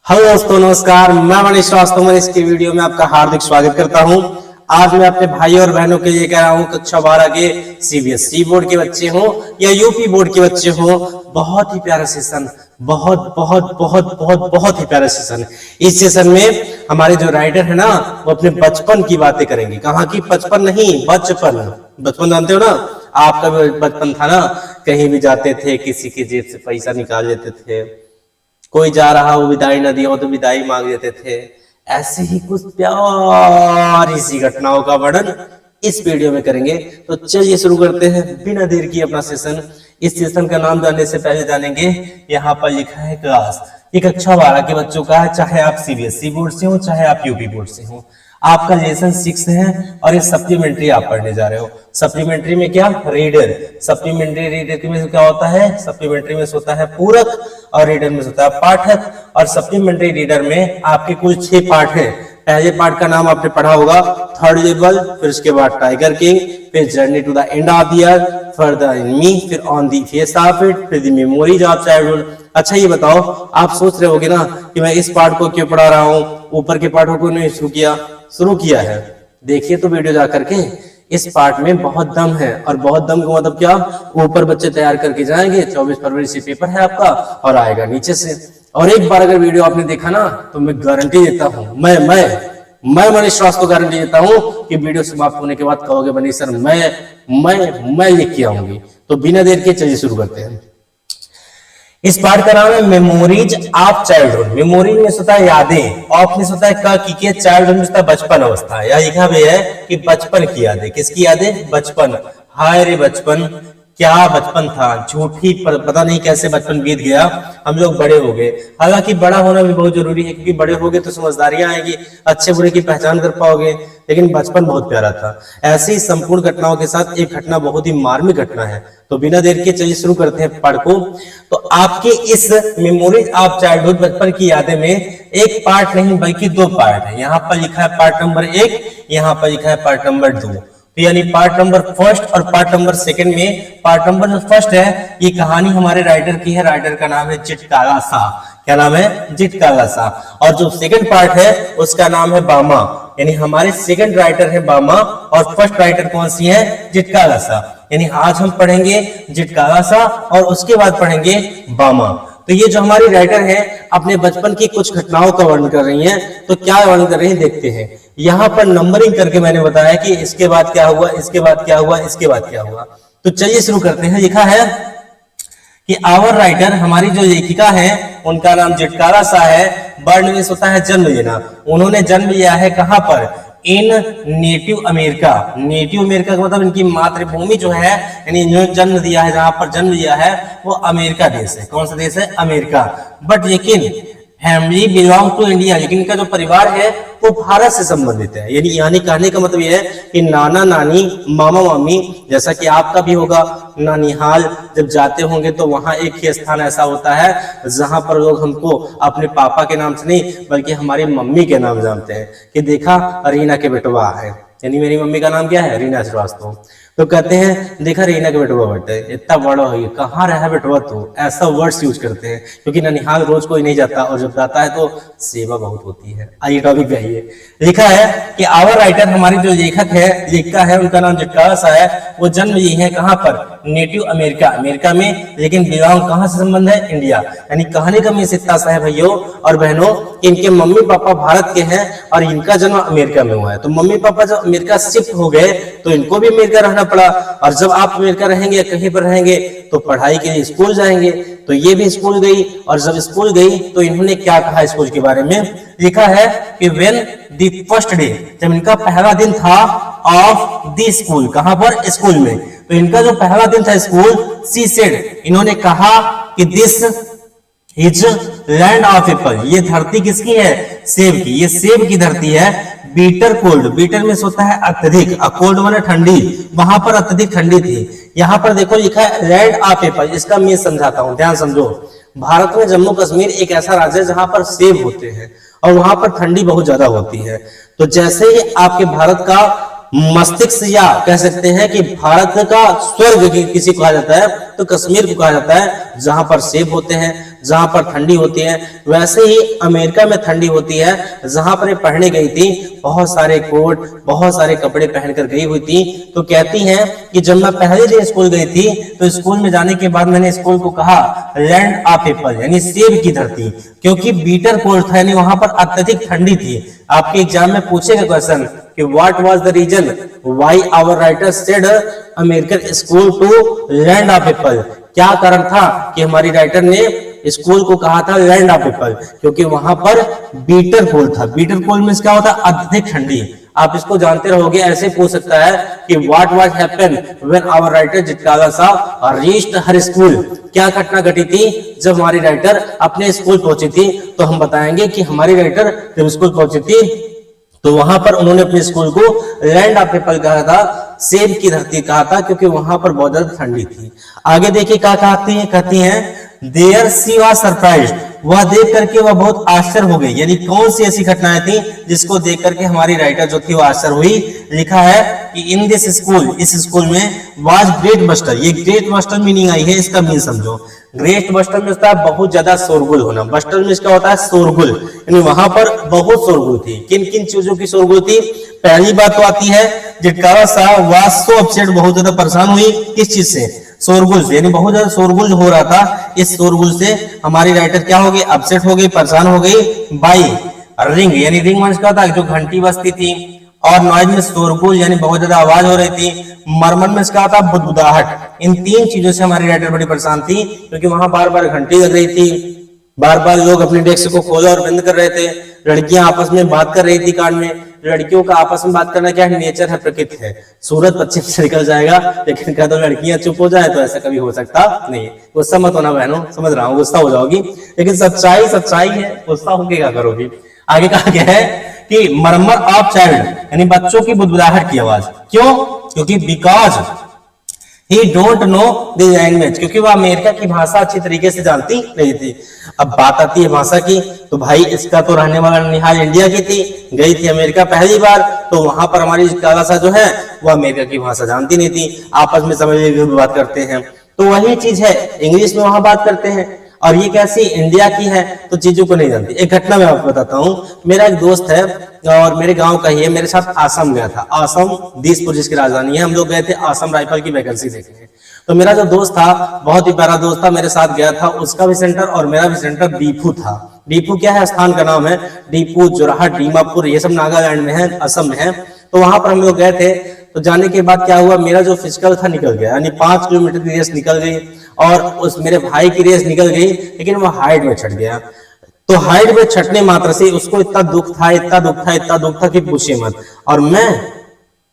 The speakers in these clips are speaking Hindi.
हेलो दोस्तों, नमस्कार। मैं मनीष श्रीवास्तव मनीष की वीडियो में आपका हार्दिक स्वागत करता हूं। आज मैं अपने भाई और बहनों के लिए कह रहा हूं, कक्षा 12 के सीबीएसई बोर्ड के बच्चे हों या यूपी बोर्ड के बच्चे हों, बहुत ही प्यारा सेशन, बहुत बहुत बहुत बहुत बहुत ही प्यारा सेशन। इस सेशन में हमारे जो राइटर है ना, वो अपने बचपन की बातें करेंगे। कहाँ की? बचपन नहीं, बचपन। बचपन जानते हो ना, आपका भी बचपन था ना? कहीं भी जाते थे, किसी की जेब से पैसा निकाल लेते थे, कोई जा रहा हो विदाई न दिया हो तो विदाई मांग लेते थे। ऐसे ही कुछ प्यारी सी घटनाओं का वर्णन इस वीडियो में करेंगे। तो चलिए शुरू करते हैं बिना देर की अपना सेशन। इस सेशन का नाम जानने से पहले जानेंगे, यहाँ पर लिखा है क्लास। ये कक्षा 12 के बच्चों का है, चाहे आप सीबीएसई बोर्ड से हो चाहे आप यूपी बोर्ड से हो। आपका लेसन 6 है और ये सप्लीमेंट्री आप पढ़ने जा रहे हो। सप्लीमेंट्री में क्या? रीडर। सप्लीमेंट्री रीडर में क्या होता है? सप्लीमेंट्री में होता है पूरक और रीडर में होता है पाठक। और सप्लीमेंट्री रीडर में आपके कुल 6 पार्ट हैं। पहले पार्ट का नाम आपने पढ़ा होगा, थर्ड लेवल, फिर उसके बाद टाइगर किंग, फिर journey to the end of the year, further in me, फिर on the face of it, फिर द मेमोरीज ऑफ चाइल्डहुड। अच्छा ये बताओ, आप सोच रहे होगे ना कि मैं इस पार्ट को क्यों पढ़ा रहा हूँ, ऊपर के पार्टों को नहीं शुरू किया है। देखिए तो वीडियो जा करके, इस पार्ट में बहुत दम है। और बहुत दम का मतलब क्या? ऊपर बच्चे तैयार करके जाएंगे, 24 फरवरी से पेपर है आपका और आएगा नीचे से। और एक बार अगर वीडियो आपने देखा ना, तो मैं गारंटी देता हूँ, मैं मनीष श्रीवास्तव गारंटी देता हूँ कि वीडियो समाप्त होने के बाद कहोगे मनीष सर मैं लिख के आऊंगी। तो बिना देर के चलिए शुरू करते हैं। इस पार्ट का नाम है मेमोरीज ऑफ चाइल्डहुड। मेमोरीज में होता है यादें, ऑफ में होता है का की चाइल्डहुड में होता है बचपन अवस्था। यह लिखा भी है कि बचपन की यादें। किसकी यादें? बचपन। हाय रे बचपन, क्या बचपन था। झूठी पर पता नहीं कैसे बचपन बीत गया, हम लोग बड़े हो गए। हालांकि बड़ा होना भी बहुत जरूरी है, क्योंकि बड़े हो गए तो समझदारियां आएगी, अच्छे बुरे की पहचान कर पाओगे। लेकिन बचपन बहुत प्यारा था। ऐसी ही संपूर्ण घटनाओं के साथ एक घटना बहुत ही मार्मिक घटना है। तो बिना देर के चलिए शुरू करते हैं पार्ट को। तो आपके इस मेमोरीज ऑफ चाइल्डहुड, बचपन की यादें में एक पार्ट नहीं बल्कि 2 पार्ट है। यहाँ पर लिखा है पार्ट नंबर 1, यहाँ पर लिखा है पार्ट नंबर 2। तो यानी पार्ट नंबर फर्स्ट और पार्ट नंबर सेकंड में, पार्ट नंबर जो फर्स्ट है, ये कहानी हमारे राइटर की है। राइटर का नाम है चिटकाला सा। क्या नाम है? चिटकाला सा। और जो सेकंड पार्ट है उसका नाम है बामा। यानी हमारे सेकंड राइटर है बामा और फर्स्ट राइटर कौन सी है? चिटकाला सा। यानी आज हम पढ़ेंगे चिटकाला सा और उसके बाद पढ़ेंगे बामा। तो ये जो हमारी राइटर है अपने बचपन की कुछ घटनाओं का वर्णन कर रही हैं। तो क्या वर्णन कर रही हैं देखते हैं। यहाँ पर नंबरिंग करके मैंने बताया कि इसके बाद क्या हुआ, इसके बाद क्या हुआ, इसके बाद क्या हुआ। तो चलिए शुरू करते हैं। लिखा है कि आवर राइटर, हमारी जो लेखिका है उनका नाम चिटकाला सा है। बर्थ में होता है जन्म लेना। उन्होंने जन्म लिया है कहां पर? In native America. Native America का मतलब इनकी मातृभूमि जो है, यानी इन्होंने जन्म दिया है, जहां पर जन्म लिया है वो अमेरिका देश है। कौन सा देश है? अमेरिका। बट लेकिन फैमिली बिलोंग टू इंडिया, लेकिन इनका जो परिवार है वो भारत से संबंधित है। यानी कहने का मतलब यह है कि नाना नानी, मामा मामी, जैसा कि आपका भी होगा, नानिहाल जब जाते होंगे तो वहां एक ही स्थान ऐसा होता है जहां पर लोग हमको अपने पापा के नाम से नहीं बल्कि हमारी मम्मी के नाम जानते हैं कि देखा रीना के बेटवा है। यानी मेरी मम्मी का नाम क्या है? रीना श्रीवास्तव। तो कहते हैं देखा रीना के बेटवा बेटे, इतना बड़ा हो कहाँ रहा बेटवा तू, ऐसा वर्ड्स यूज करते हैं। क्योंकि ननिहाल रोज कोई नहीं जाता और जब जाता है तो सेवा बहुत होती है। आइए टॉपिक पे आइए। लिखा है कि आवर राइटर, हमारी जो लेखिका है उनका नाम चिटकाला सा है। वो जन्म ली है कहाँ पर? नेटिव अमेरिका, अमेरिका में। लेकिन बिलोंग कहाँ से संबंध है? इंडिया। यानी कहानी का मीनिंग इतना सा है भाइयों और बहनों, इनके मम्मी पापा भारत के हैं और इनका जन्म अमेरिका में हुआ है। तो मम्मी पापा जब अमेरिका शिफ्ट हो गए तो इनको भी अमेरिका रहना पड़ा। और जब आप अमेरिका रहेंगे, कहीं पर रहेंगे, तो पढ़ाई के लिए स्कूल जाएंगे। तो ये भी स्कूल गई। और जब स्कूल गई तो इन्होंने क्या कहा स्कूल के बारे में? लिखा है कि व्हेन द फर्स्ट डे, जब इनका पहला दिन था ऑफ द स्कूल, कहां पर? स्कूल में। तो इनका जो पहला दिन था स्कूल, सी सेड, इन्होंने कहा कि this is land of Apple, ये धरती किसकी है? सेब की। ये सेब की धरती है। बीटर कोल्ड, बीटर में होता है अत्यधिक, कोल्ड माने ठंडी, वहां पर अत्यधिक ठंडी थी। यहाँ पर देखो लिखा है लैंड ऑफ एप्पल। इसका मैं समझाता हूं, ध्यान समझो। भारत में जम्मू कश्मीर एक ऐसा राज्य है जहां पर सेब होते हैं और वहां पर ठंडी बहुत ज्यादा होती है। तो जैसे ही आपके भारत का मस्तिष्क, या कह सकते हैं कि भारत का स्वर्ग किसी को कहा जाता है तो कश्मीर को कहा जाता है, जहां पर सेब होते हैं, जहां पर ठंडी होती है। वैसे ही अमेरिका में ठंडी होती है, जहां पर ये पढ़ने गई थी, बहुत सारे कोट, बहुत सारे कपड़े पहनकर गई हुई थी। तो कहती हैं कि जब मैं पहले दिन स्कूल गई थी तो स्कूल में जाने के बाद मैंने स्कूल को कहा लैंड ऑफ एप्पल, यानी सेब की धरती, क्योंकि बीटर कोल्ड था, यानी वहां पर अत्यधिक ठंडी थी। आपके एग्जाम में पूछेगा क्वेश्चन कि what was the reason why our writer said American school to land of apple, क्या कारण था कि हमारी राइटर ने स्कूल को कहा था लैंड ऑफ एप्पल, क्योंकि वहां पर बीटर कोल्ड था। बीटर कोल्ड में क्या होता है, अत्यधिक ठंडी। आप इसको जानते रहोगे, ऐसे पूछ सकता है कि what was happen when our writer Zitkala साहब रीच्ड हर स्कूल, क्या घटना घटी थी जब हमारी राइटर अपने स्कूल पहुंची थी। तो हम बताएंगे कि हमारी राइटर जब स्कूल पहुंची थी तो वहां पर उन्होंने अपने स्कूल को लैंड ऑफ एप्पल कहा था, सेब की धरती कहा था, क्योंकि वहां पर बहुत ज्यादा ठंडी थी। आगे देखिए क्या कहती हैं देयर सी वाज सरप्राइज्ड, वह देख करके वह बहुत आश्चर्य हो गई। यानी कौन सी ऐसी घटनाएं थी जिसको देख करके हमारी राइटर जो थी वो आश्चर्य हुई। लिखा है कि इन दिस स्कूल, इस स्कूल में वाज ग्रेट बस्टर, ये ग्रेट बस्टर मीनिंग आई है, इसका मीन समझो। ग्रेट बस्टर में होता है बहुत ज्यादा शोरगुल होना, बस्टर में इसका होता है शोरगुल, यानी वहां पर बहुत शोरगुल थी। किन किन चीजों की शोरगुल थी? पहली बात तो आती है जिटकारा साहब वाज सो अपसेट, बहुत ज्यादा परेशान हुई। किस चीज से? शोरगुल से, यानी बहुत ज्यादा शोरगुल हो रहा था। इस शोरगुल से हमारी राइटर क्या हो गई, अपसेट हो गई, परेशान हो गई। बाई रिंग, यानी रिंग मंच का था जो घंटी बजती थी, और नॉइज में शोरगुल यानी बहुत ज्यादा आवाज हो रही थी। मरमर में इसका था बुदबुदाहट। इन तीन चीजों से हमारी राइटर बड़ी परेशान थी, क्योंकि वहां बार बार घंटी लग रही थी, बार बार लोग अपने डेस्क को खोला और बंद कर रहे थे, लड़कियां आपस में बात कर रही थी कान में। लड़कियों का आपस में बात करना क्या है, नेचर है, प्रकृति है। सूरज पश्चिम से निकल जाएगा, लेकिन क्या तो लड़कियां चुप हो जाए, तो ऐसा कभी हो सकता नहीं। गुस्सा मत होना बहनों, समझ रहा हूँ गुस्सा हो जाओगी, लेकिन सच्चाई सच्चाई है, गुस्सा होके क्या करोगी। आगे कहा गया है कि मरमर ऑफ चाइल्ड, यानी बच्चों की बुदबुदाहट की आवाज। क्यों? क्योंकि because he don't know the language, क्योंकि वह अमेरिका की भाषा अच्छी तरीके से जानती नहीं थी। अब बात आती है भाषा की, तो भाई इसका तो रहने वाला निहाल इंडिया की थी, गई थी अमेरिका पहली बार, तो वहां पर हमारी जिटकाला सा जो है वो अमेरिका की भाषा जानती नहीं थी। आपस में समझ में बात करते हैं, तो वही चीज है इंग्लिश में वहां बात करते हैं, और ये कैसी इंडिया की है तो चीजों को नहीं जानती। एक घटना मैं आपको बताता हूँ। मेरा एक दोस्त है और मेरे गांव का ही है, मेरे साथ आसम गया था। आसम दिसपुर जिसकी राजधानी है, हम लोग गए थे आसम राइफल की वैकेंसी देखने। तो मेरा जो दोस्त था बहुत ही प्यारा दोस्त था, मेरे साथ गया था। उसका भी सेंटर और मेरा भी सेंटर डीपू था। डीपू क्या है, स्थान का नाम है। डीपू, जोरहाट, दीमापुर, ये सब नागालैंड में है, असम में है। तो वहां पर हम लोग गए थे। तो जाने के बाद क्या हुआ, मेरा जो फिजिकल था निकल गया, यानी 5 किलोमीटर की रेस निकल गई, और उस मेरे भाई की रेस निकल गई, लेकिन वो हाइट में छट गया। तो हाइट में छटने मात्र से उसको इतना दुख था, इतना दुख था, इतना दुख था कि पूछिए मत। और मैं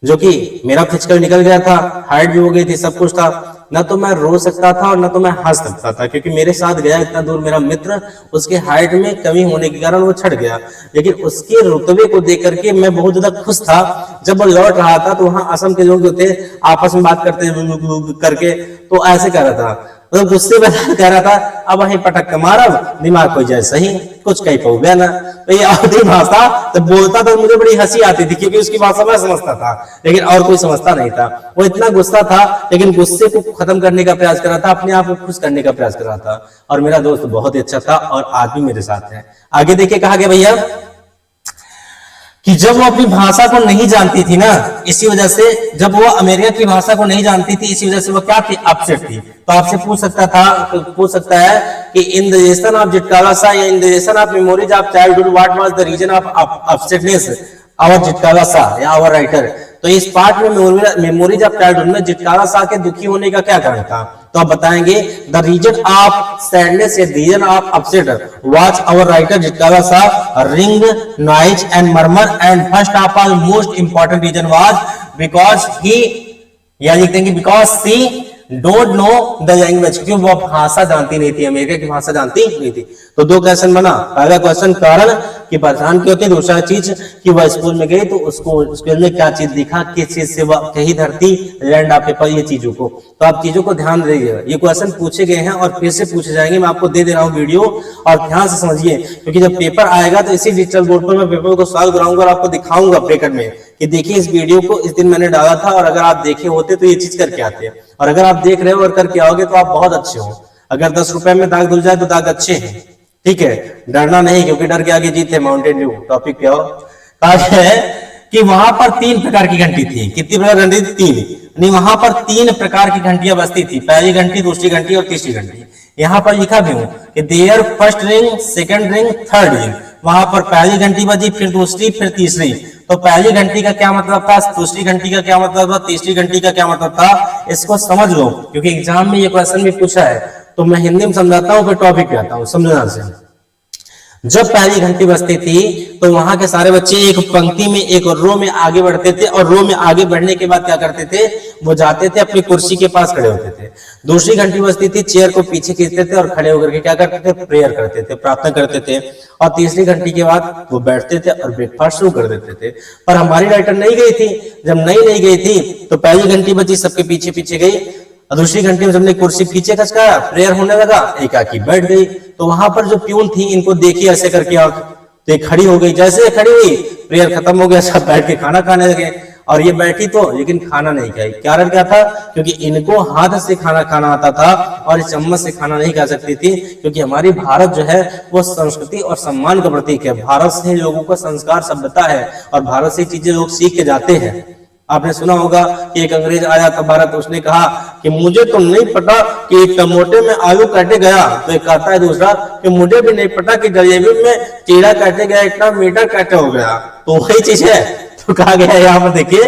जो कि मेरा फिजिकल निकल गया था, हाइट भी हो गई थी, सब कुछ था, न तो मैं रो सकता था और न तो मैं हंस सकता था, क्योंकि मेरे साथ गया इतना दूर मेरा मित्र, उसके हाइट में कमी होने के कारण वो छट गया। लेकिन उसके रुतबे को देख करके मैं बहुत ज्यादा खुश था। जब वो लौट रहा था तो वहां असम के लोग जो थे आपस में बात करते करके तो ऐसे कह रहा था, मतलब गुस्से में कह रहा था, अब वही पटक मारब दिमाग को जैसे ही कुछ कहीं पहुंच गया ना। तो ये अवधी भाषा जब बोलता था मुझे बड़ी हंसी आती थी, क्योंकि उसकी भाषा मैं समझता था, लेकिन और कोई समझता नहीं था। वो इतना गुस्सा था, लेकिन गुस्से को खत्म करने का प्रयास कर रहा था, अपने आप को खुश करने का प्रयास कर रहा था। और मेरा दोस्त बहुत ही अच्छा था और आज भी मेरे साथ है। आगे देखिए कहा गया भैया कि जब वो अपनी भाषा को नहीं जानती थी ना, इसी वजह से जब वो अमेरिका की भाषा को नहीं जानती थी, इसी वजह से वो क्या थी, अपसेट थी। तो आपसे पूछ सकता है कि in the reason of Zitkala Sa या in the reason of memories of childhood what was the reason of upsetness our Zitkala Sa या आवर राइटर। तो इस पार्ट में मेमोरीज ऑफ चाइल्डहुड में जिटकाला सा के दुखी होने का क्या कारण था, तो आप बताएंगे द रीजन ऑफ सैडनेस या reason of upset was our writer Zitkala Sa ring, noise and murmur, and first of all most important reason was because he, या लिखते हैं because she don't know the language, क्योंकि वो भाषा जानती नहीं थी, अमेरिका की भाषा जानती नहीं थी। तो दो क्वेश्चन बना, पहला क्वेश्चन कारण कि परेशान क्यों थे, दूसरा चीज कि वह स्कूल में गई तो उसको स्कूल में क्या चीज दिखा, किस चीज से वह कही धरती, लैंड ऑफ एप्पल, ये चीजों को। तो आप चीजों को ध्यान दीजिएगा, ये क्वेश्चन पूछे गए हैं और फिर से पूछे जाएंगे, मैं आपको दे रहा हूँ वीडियो, और ध्यान से समझिए, क्योंकि जब पेपर आएगा तो इसी डिजिटल बोर्ड पर मैं पेपर को सॉल्व कराऊंगा और आपको दिखाऊंगा ब्रैकेट में कि देखिए इस वीडियो को इस दिन मैंने डाला था और अगर आप देखे होते तो ये चीज करके आते, और अगर आप देख रहे हो और करके आओगे तो आप बहुत अच्छे हो। अगर 10 रुपए में दाग धुल जाए तो दाग अच्छे हैं, ठीक है, डरना नहीं, क्योंकि डर के आगे जीत है। माउंटेन ड्यू टॉपिक पे आओ। कहा है कि वहां पर 3 प्रकार की घंटी थी। कितनी प्रकार की घंटी थी? 3। नहीं, वहां पर 3 प्रकार की घंटियां बजती थी, पहली घंटी, दूसरी घंटी और तीसरी घंटी। यहाँ पर लिखा भी हूं कि there first ring, second ring, third ring. वहां पर पहली घंटी बजी, फिर दूसरी, फिर तीसरी। तो पहली घंटी का क्या मतलब था, दूसरी घंटी का क्या मतलब था, तीसरी घंटी का क्या मतलब था, इसको समझ लो, क्योंकि एग्जाम में ये क्वेश्चन भी पूछा है। तो मैं हिंदी में समझाता हूँ, फिर टॉपिक पे आता हूँ, समझना से। जब पहली घंटी बजती थी तो वहां के सारे बच्चे एक पंक्ति में, एक रो में आगे बढ़ते थे, और रो में आगे बढ़ने के बाद क्या करते थे, वो जाते थे अपनी कुर्सी के पास खड़े होते थे। दूसरी घंटी बजती थी, चेयर को पीछे खींचते थे और खड़े होकर के क्या करते थे, प्रेयर करते थे, प्रार्थना करते थे। और तीसरी घंटी के बाद वो बैठते थे और ब्रेकफास्ट शुरू कर देते थे। पर हमारी राइटर नहीं गई थी। जब नहीं गई थी तो पहली घंटी बजी, सबके पीछे पीछे गई, और दूसरी घंटी में सबने कुर्सी पीछे खसकाया, प्रेयर होने लगा, एकाकी बैठ गई। तो वहां पर जो प्यून थी, इनको देखी ऐसे करके आंख, तो एक खड़ी हो गई। जैसे खड़ी हुई, प्रेयर खत्म हो गया, सब बैठ के खाना खाने लगे। और ये बैठी तो लेकिन खाना नहीं खाई। कारण क्या था? क्योंकि इनको हाथ से खाना खाना आता था और चम्मच से खाना नहीं खा सकती थी, क्योंकि हमारी भारत जो है वो संस्कृति और सम्मान का प्रतीक है। भारत से लोगों का संस्कार सभ्यता है, और भारत से चीजें लोग सीख के जाते हैं। आपने सुना होगा कि एक अंग्रेज आया था भारत, उसने कहा कि मुझे तो नहीं पता कि टमाटे में आलू काटे गया। तो एक कहता है दूसरा कि मुझे भी नहीं पता कि जलेबी में चीरा काटे गया, इतना मीठा काटे हो गया। तो वही चीज है। तो कहा गया है यहाँ पर देखिए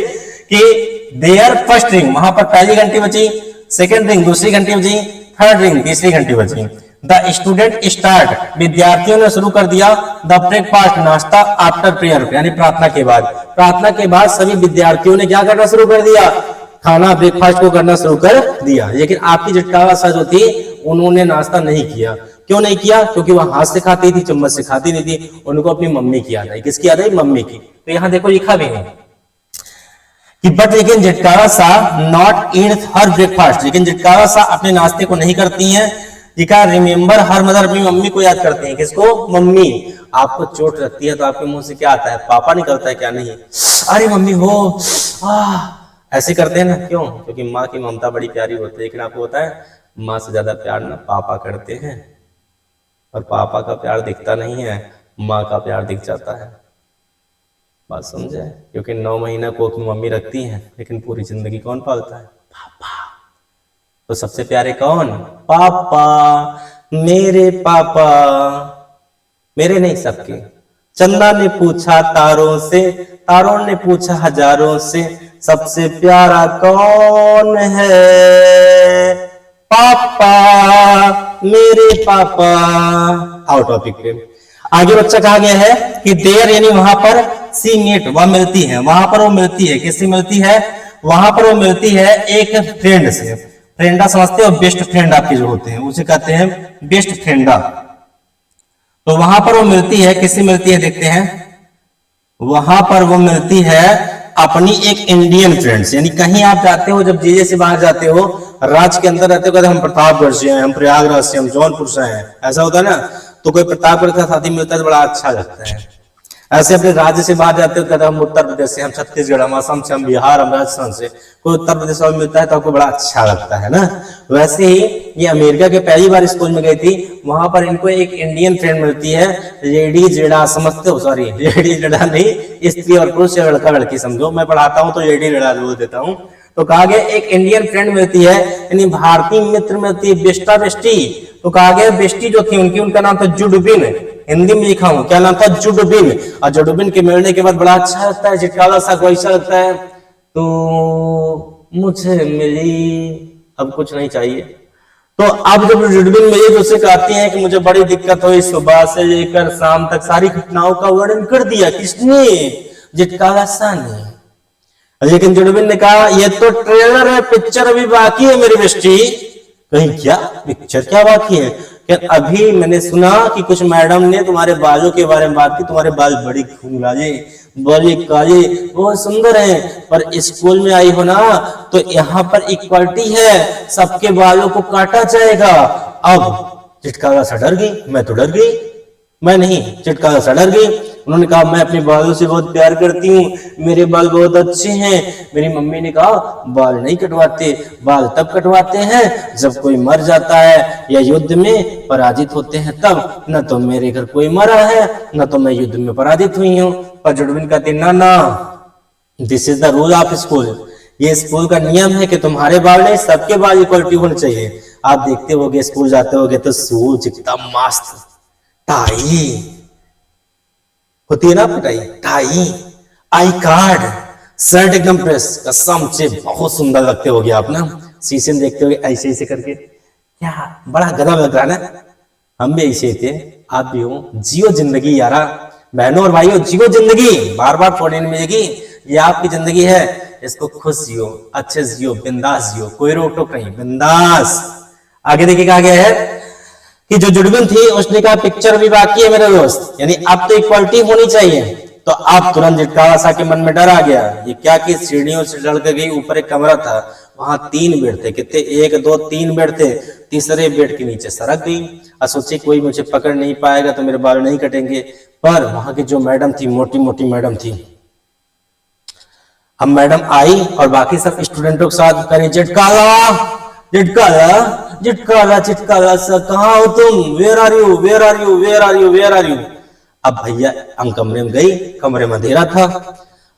कि देयर फर्स्ट रिंग, वहां पर पहली घंटी बजी, सेकेंड रिंग दूसरी घंटी बजी, थर्ड रिंग तीसरी घंटी बजी। द स्टूडेंट स्टार्ट, विद्यार्थियों ने शुरू कर दिया, द ब्रेकफास्ट, नाश्ता, आफ्टर प्रेयर, यानी प्रार्थना के बाद। प्रार्थना के बाद सभी विद्यार्थियों ने क्या करना शुरू कर दिया, खाना, ब्रेकफास्ट को करना शुरू कर दिया। लेकिन आपकी झटकावा सा जो थी, उन्होंने नाश्ता नहीं किया। क्यों नहीं किया? क्योंकि वह हाथ से खाती थी, चम्मच से खाती नहीं थी। उनको अपनी मम्मी की याद आई। किसकी याद आई? मम्मी की। तो यहाँ देखो लिखा भी है कि बट लेकिन झटकावा सा नॉट ईट हर ब्रेकफास्ट, लेकिन झटकावा सा अपने नाश्ते को नहीं करती हैं। लिखा रिमेंबर हर मदर, अपनी मम्मी को याद करते हैं। किसको? मम्मी। आपको चोट लगती है तो आपके मुंह से क्या आता है? पापा निकलता है क्या? नहीं, अरे मम्मी हो, ऐसे करते हैं ना। क्यों? क्योंकि माँ की ममता बड़ी प्यारी होती है। लेकिन आपको होता है माँ से ज्यादा प्यार ना पापा करते हैं, और पापा का प्यार दिखता नहीं है, माँ का प्यार दिख जाता है। बात समझे? क्योंकि 9 महीना कोख में मम्मी रखती है, लेकिन पूरी जिंदगी कौन पालता है? पापा। तो सबसे प्यारे कौन? पापा। मेरे पापा, मेरे नहीं, सबके। चंदा ने पूछा तारों से, तारों ने पूछा हजारों से, सबसे प्यारा कौन है? पापा, मेरे पापा। आओ टॉपिक पे। आगे बच्चा कहा गया है कि देयर, यानी वहां पर, सी मीट, वह मिलती है। वहां पर वो मिलती है। किससे मिलती है? वहां पर वो मिलती है एक फ्रेंड से। फ्रेंडा समझते हो? बेस्ट फ्रेंड आपके जो होते हैं उसे कहते हैं बेस्ट फ्रेंडा। तो वहां पर वो मिलती है, किससे मिलती है देखते हैं। वहां पर वो मिलती है अपनी एक इंडियन फ्रेंड से। यानी कहीं आप जाते हो, जब जिले से बाहर जाते हो, राज्य के अंदर रहते हो, कहते हम प्रतापगढ़ से हैं, हम प्रयागराज से, हम जौनपुर से हैं, ऐसा होता है ना। तो कोई प्रतापगढ़ का साथी मिलता है तो बड़ा अच्छा लगता है। ऐसे अपने राज्य से बाहर जाते हो, कहते हम उत्तर प्रदेश से, हम छत्तीसगढ़, हम असम से, हम बिहार, हम राजस्थान से। कोई उत्तर प्रदेश वाला मिलता है तो आपको बड़ा अच्छा लगता है ना। वैसे ही ये अमेरिका के पहली बार स्कूल में गई थी, वहां पर इनको एक इंडियन फ्रेंड मिलती है, लेडी जेडा, समझते हो? सॉरी, लेडी जेडा नहीं, स्त्री और पुरुष या लड़का लड़की समझो। मैं पढ़ाता हूँ तो लेडी जेडा बोल देता हूँ। तो कहा गया एक इंडियन फ्रेंड मिलती है, यानी भारतीय मित्र मिलती है, बेस्टा बेस्टी। तो कहा गया बेस्टी जो थी उनकी, उनका नाम था जुडबिन। हिंदी में लिखा हूं, क्या नाम था? जुडबिन। और जुडबिन के मिलने के बाद बड़ा अच्छा लगता है, झटकावा सा को ऐसा लगता है तो मुझे मिली, अब कुछ नहीं चाहिए। तो अब जब जुडबिन मिली तो उसे कहती हैं कि मुझे बड़ी दिक्कत हुई, सुबह से लेकर शाम तक सारी घटनाओं का वर्णन कर दिया। किसने? झटकावा सा ने। लेकिन जुडबिन ने कहा ये तो ट्रेलर है, पिक्चर अभी बाकी है मेरी बेस्टी। कहीं क्या पिक्चर क्या बाकी है? कि अभी मैंने सुना कि कुछ मैडम ने तुम्हारे बालों के बारे में बात की, तुम्हारे बाल बड़ी घुंघराले, बड़े काले, बहुत सुंदर हैं, पर स्कूल में आई हो ना तो यहाँ पर इक्वालिटी है, सबके बालों को काटा जाएगा। अब चिटकारा सा डर गई, मैं तो डर गई, मैं नहीं, चिटकारा सा डर गई। उन्होंने कहा मैं अपने बालों से बहुत प्यार करती हूँ, मेरे बाल बहुत अच्छे हैं। मेरी मम्मी ने कहा बाल नहीं कटवाते, बाल तब कटवाते हैं जब कोई मर जाता है या युद्ध में पराजित होते हैं तब। न तो मेरे घर कोई मरा है, न तो मैं युद्ध में पराजित हुई हूँ। पर जुड़विन कहती ना ना, this is the rule of school, ये स्कूल का नियम है कि तुम्हारे बाल नहीं, सबके बाल इक्वलिटी होने चाहिए। आप देखते होगे स्कूल जाते होगे तो शूज कितना मस्त, टाई होती है ना, टाई, आई कार्ड, शर्ट एकदम प्रेस, कसम से बहुत सुंदर लगते होगे आप ना, शीशे में देखते होगे ऐसे ऐसे करके, क्या बड़ा गजब लग रहा है ना। हम भी ऐसे थे, आप भी हो। जियो जिंदगी यारा, बहनों और भाइयों, जियो जिंदगी, बार बार थोड़ी नहीं मिलेगी। ये आपकी जिंदगी है, इसको खुश जियो, अच्छे जियो, बिंदास जियो, कोई रोक टोक नहीं, बिंदास। आगे देखिए क्या गया है कि जो जुड़विन थी उसने कहा पिक्चर भी बाकी है मेरे दोस्त, यानी अब तो इक्वालिटी होनी चाहिए। तो आप तुरंत झटकावा सा के मन में डर आ गया। ये क्या कि सीढ़ियों से चढ़ के गई, ऊपर एक कमरा था, वहां 3 बेड थे। कितने, 1 2 3 बेड थे। तीसरे बेड के नीचे सरक गई और सोची कोई मुझे पकड़ नहीं पाएगा तो मेरे बाल नहीं कटेंगे। पर वहां की जो मैडम थी, मोटी मोटी मैडम थी, अब मैडम आई और बाकी सब स्टूडेंटों के साथ करें झटकाला झटकाला झटकाला झटकाला सा, कहाँ हो तुम, where are you, where are you, where are you, where are you. अब भैया हम कमरे में गई, कमरे में अंधेरा था,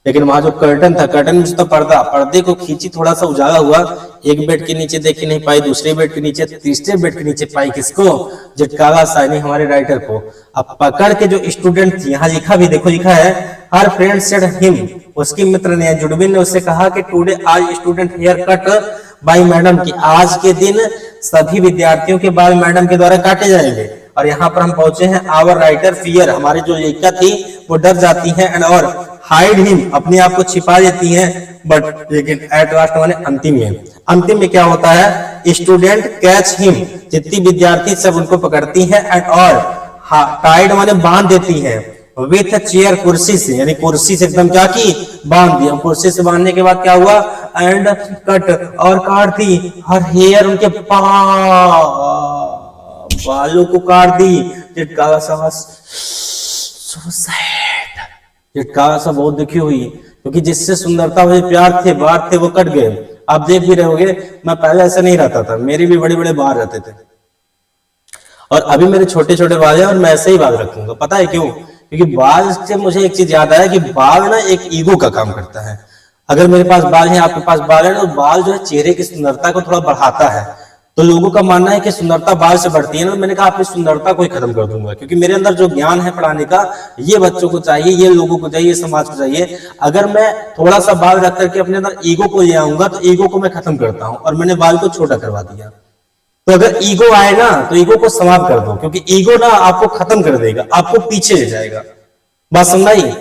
लेकिन वहां जो कर्टन था, कर्टन में तो पर्दा, पर्दे को खींची, थोड़ा सा उजाला हुआ। एक बेड के नीचे देखी नहीं पाई, दूसरे बेड के नीचे, तीसरे बेड के नीचे पाई किसको, झटकाला साइनी हमारे राइटर को। अब पकड़ के जो स्टूडेंट थी, यहाँ लिखा भी देखो, लिखा है हर फ्रेंड सेड हिम, उसके मित्र ने, जुड़विन ने उससे कहा कि टुडे आज student here cut by madam, की आज के दिन सभी विद्यार्थियों के बाल मैडम के द्वारा काटे जाएंगे। और यहाँ पर हम पहुंचे हैं, आवर राइटर फियर, हमारी जो लेखिका थी वो डर जाती हैं, एंड और हाइड हिम, अपने आप को छिपा देती हैं, बट लेकिन एट लास्ट माने अंतिम में क्या होता है, स्टूडेंट कैच हिम, जितनी विद्यार्थी सब उनको पकड़ती हैं, एंड और टाइड माने बांध देती हैं, विथ चेयर, कुर्सी से, यानी कुर्सी से एकदम क्या की, बांध दिया। कुर्सी से बांधने के बाद क्या हुआ, एंड कट, और काट दी हर हेयर, उनके बालों को काट दी। झटकावा सा, सो सैड, झटकावा सा बहुत दुखी हुई, क्योंकि जिससे सुंदरता हुए प्यार थे, बार थे, वो कट गए। आप देख भी रहे होगे, मैं पहले ऐसा नहीं रहता था, मेरे भी बड़े बड़े बाल रहते थे, और अभी मेरे छोटे छोटे बाल हैं और मैं ऐसे ही बाल रखूंगा। पता है क्यों? क्योंकि बाल से मुझे एक चीज याद आया कि बाल ना एक ईगो का काम करता है। अगर मेरे पास बाल है, आपके पास बाल है, तो बाल जो है चेहरे की सुंदरता को थोड़ा बढ़ाता है। तो लोगों का मानना है कि सुंदरता बाल से बढ़ती है ना, मैंने कहा अपनी सुंदरता को ही खत्म कर दूंगा, क्योंकि मेरे अंदर जो ज्ञान है पढ़ाने का, ये बच्चों को चाहिए, ये लोगों को चाहिए, समाज को चाहिए। अगर मैं थोड़ा सा बाल रख करके अपने अंदर ईगो को ले आऊंगा तो ईगो को मैं खत्म करता हूं, और मैंने बाल को छोटा करवा दिया। तो अगर ईगो आए ना तो ईगो को समाप्त कर दो, क्योंकि ईगो ना आपको खत्म कर देगा, आपको पीछे ले जाएगा। बात समझाई?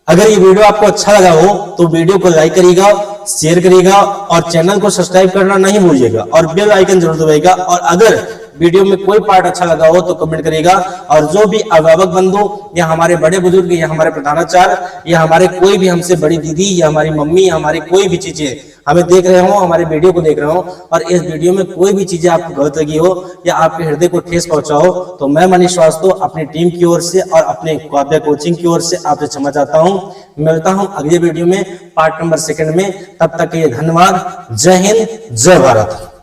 अगर ये वीडियो आपको अच्छा लगा हो तो वीडियो को लाइक करिएगा, शेयर करिएगा, और चैनल को सब्सक्राइब करना नहीं भूलिएगा, और बेल आइकन जरूर दबाइएगा। और अगर वीडियो में कोई पार्ट अच्छा लगा हो तो कमेंट करिएगा। और जो भी अभिभावक बंधु या हमारे बड़े बुजुर्ग या हमारे प्रधानाचार्य या हमारे कोई भी हमसे बड़ी दीदी या हमारी मम्मी या हमारी कोई भी चीजें हमें देख रहे हो, हमारे वीडियो को देख रहे हो, और इस वीडियो में कोई भी चीजें आपको गलत लगी हो या आपके हृदय को ठेस पहुंचा हो, तो मैं मनीष श्रीवास्तव अपनी टीम की ओर से और अपने काव्या कोचिंग की ओर से आपसे क्षमा चाहता हूं। मिलता हूं अगले वीडियो में पार्ट नंबर 2 में। तब तक के लिए धन्यवाद। जय हिंद, जय भारत।